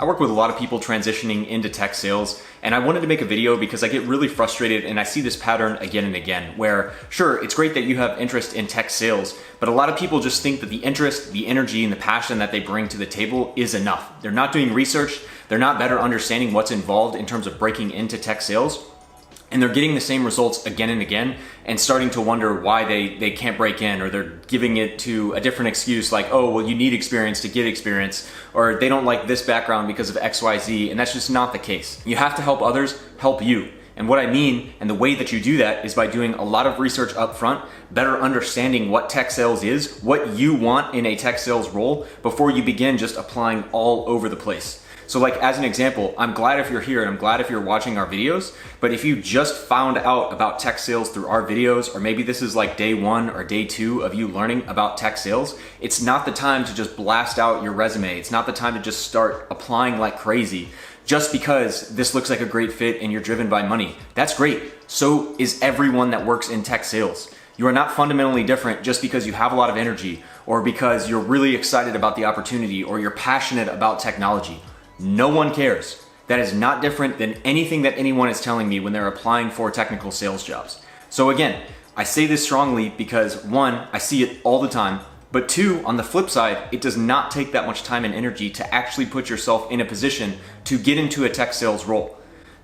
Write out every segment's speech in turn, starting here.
I work with a lot of people transitioning into tech sales, and I wanted to make a video because I get really frustrated and I see this pattern again and again where, sure, it's great that you have interest in tech sales, but a lot of people just think that the interest, the energy, and the passion that they bring to the table is enough. They're not doing research, they're not better understanding what's involved in terms of breaking into tech sales, and they're getting the same results again and again and starting to wonder why they can't break in, or they're giving it to a different excuse like, oh, well, you need experience to get experience, or they don't like this background because of XYZ, and that's just not the case. You have to help others help you. And what I mean, and the way that you do that, is by doing a lot of research up front, better understanding what tech sales is, what you want in a tech sales role before you begin just applying all over the place. So like as an example, I'm glad if you're here and I'm glad if you're watching our videos, but if you just found out about tech sales through our videos, or maybe this is like day 1 or day 2 of you learning about tech sales, it's not the time to just blast out your resume. It's not the time to just start applying like crazy just because this looks like a great fit and you're driven by money. That's great. So is everyone that works in tech sales. You are not fundamentally different just because you have a lot of energy, or because you're really excited about the opportunity, or you're passionate about technology. No one cares. That is not different than anything that anyone is telling me when they're applying for technical sales jobs. So again, I say this strongly because 1, I see it all the time, but 2, on the flip side, it does not take that much time and energy to actually put yourself in a position to get into a tech sales role.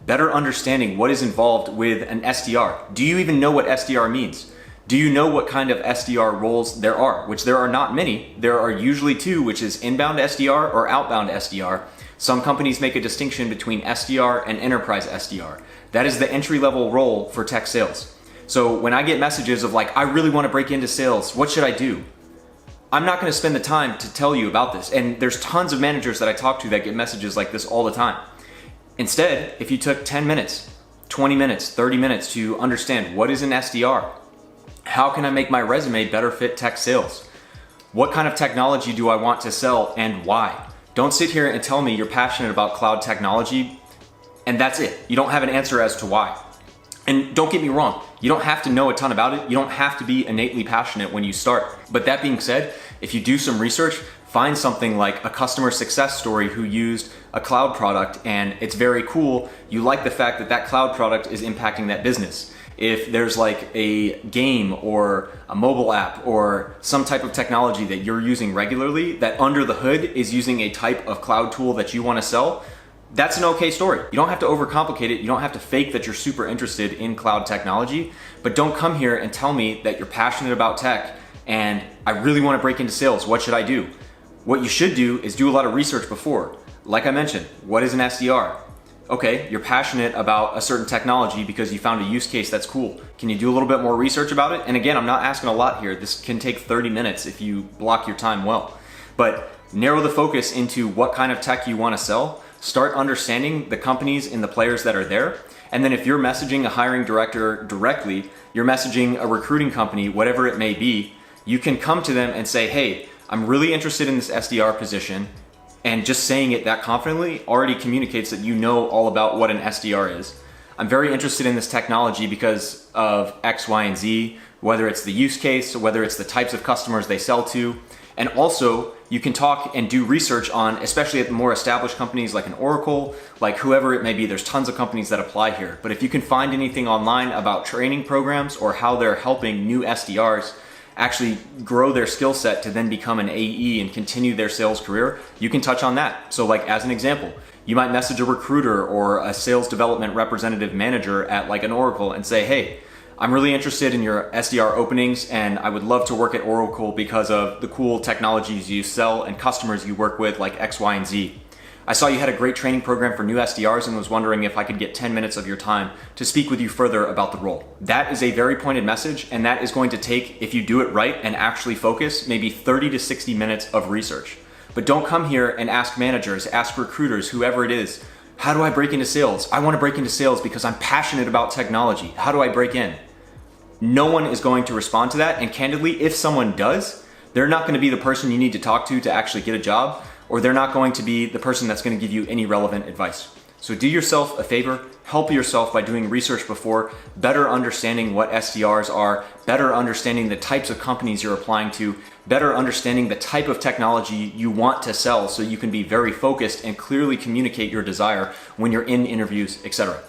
Better understanding what is involved with an SDR. Do you even know what SDR means? Do you know what kind of SDR roles there are? Which there are not many. There are usually 2, which is inbound SDR or outbound SDR. Some companies make a distinction between SDR and enterprise SDR. That is the entry-level role for tech sales. So when I get messages of like, I really want to break into sales, what should I do? I'm not going to spend the time to tell you about this. And there's tons of managers that I talk to that get messages like this all the time. Instead, if you took 10 minutes, 20 minutes, 30 minutes to understand what is an SDR, how can I make my resume better fit tech sales? What kind of technology do I want to sell and why? Don't sit here and tell me you're passionate about cloud technology and that's it. You don't have an answer as to why. And don't get me wrong, you don't have to know a ton about it. You don't have to be innately passionate when you start. But that being said, if you do some research, find something like a customer success story who used a cloud product and it's very cool. You like the fact that that cloud product is impacting that business. If there's like a game or a mobile app or some type of technology that you're using regularly that under the hood is using a type of cloud tool that you want to sell, that's an okay story. You don't have to overcomplicate it. You don't have to fake that you're super interested in cloud technology, but don't come here and tell me that you're passionate about tech and I really want to break into sales. What should I do? What you should do is do a lot of research before. Like I mentioned, what is an SDR? Okay, you're passionate about a certain technology because you found a use case that's cool. Can you do a little bit more research about it? And again, I'm not asking a lot here. This can take 30 minutes if you block your time well. But narrow the focus into what kind of tech you want to sell. Start understanding the companies and the players that are there. And then if you're messaging a hiring director directly, you're messaging a recruiting company, whatever it may be, you can come to them and say, hey, I'm really interested in this SDR position. And just saying it that confidently already communicates that you know all about what an SDR is. I'm very interested in this technology because of X, Y, and Z, whether it's the use case, whether it's the types of customers they sell to. And also, you can talk and do research on, especially at the more established companies like an Oracle, like whoever it may be. There's tons of companies that apply here. But if you can find anything online about training programs or how they're helping new SDRs actually grow their skill set to then become an AE and continue their sales career, you can touch on that. So like as an example, you might message a recruiter or a sales development representative manager at like an Oracle and say, hey, I'm really interested in your SDR openings and I would love to work at Oracle because of the cool technologies you sell and customers you work with like X, Y, and Z. I saw you had a great training program for new SDRs and was wondering if I could get 10 minutes of your time to speak with you further about the role. That is a very pointed message, and that is going to take, if you do it right and actually focus, maybe 30 to 60 minutes of research. But don't come here and ask managers, ask recruiters, whoever it is, how do I break into sales? I want to break into sales because I'm passionate about technology. How do I break in? No one is going to respond to that, and candidly, if someone does, they're not going to be the person you need to talk to actually get a job, or they're not going to be the person that's going to give you any relevant advice. So do yourself a favor, help yourself by doing research before, better understanding what SDRs are, better understanding the types of companies you're applying to, better understanding the type of technology you want to sell so you can be very focused and clearly communicate your desire when you're in interviews, etc.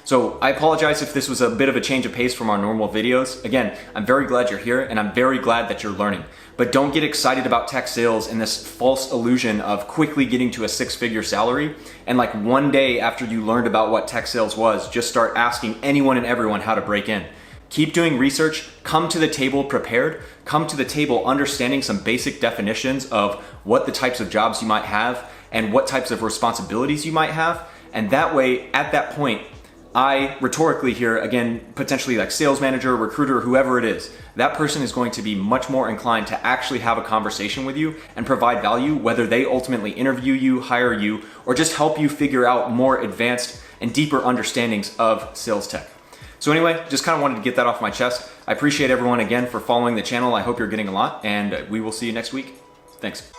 So I apologize if this was a bit of a change of pace from our normal videos. Again, I'm very glad you're here and I'm very glad that you're learning. But don't get excited about tech sales and this false illusion of quickly getting to a six-figure salary. And like one day after you learned about what tech sales was, just start asking anyone and everyone how to break in. Keep doing research, come to the table prepared, come to the table understanding some basic definitions of what the types of jobs you might have and what types of responsibilities you might have. And that way, at that point, I rhetorically here, again, potentially like sales manager, recruiter, whoever it is, that person is going to be much more inclined to actually have a conversation with you and provide value, whether they ultimately interview you, hire you, or just help you figure out more advanced and deeper understandings of sales tech. So anyway, just kind of wanted to get that off my chest. I appreciate everyone again for following the channel. I hope you're getting a lot, and we will see you next week. Thanks.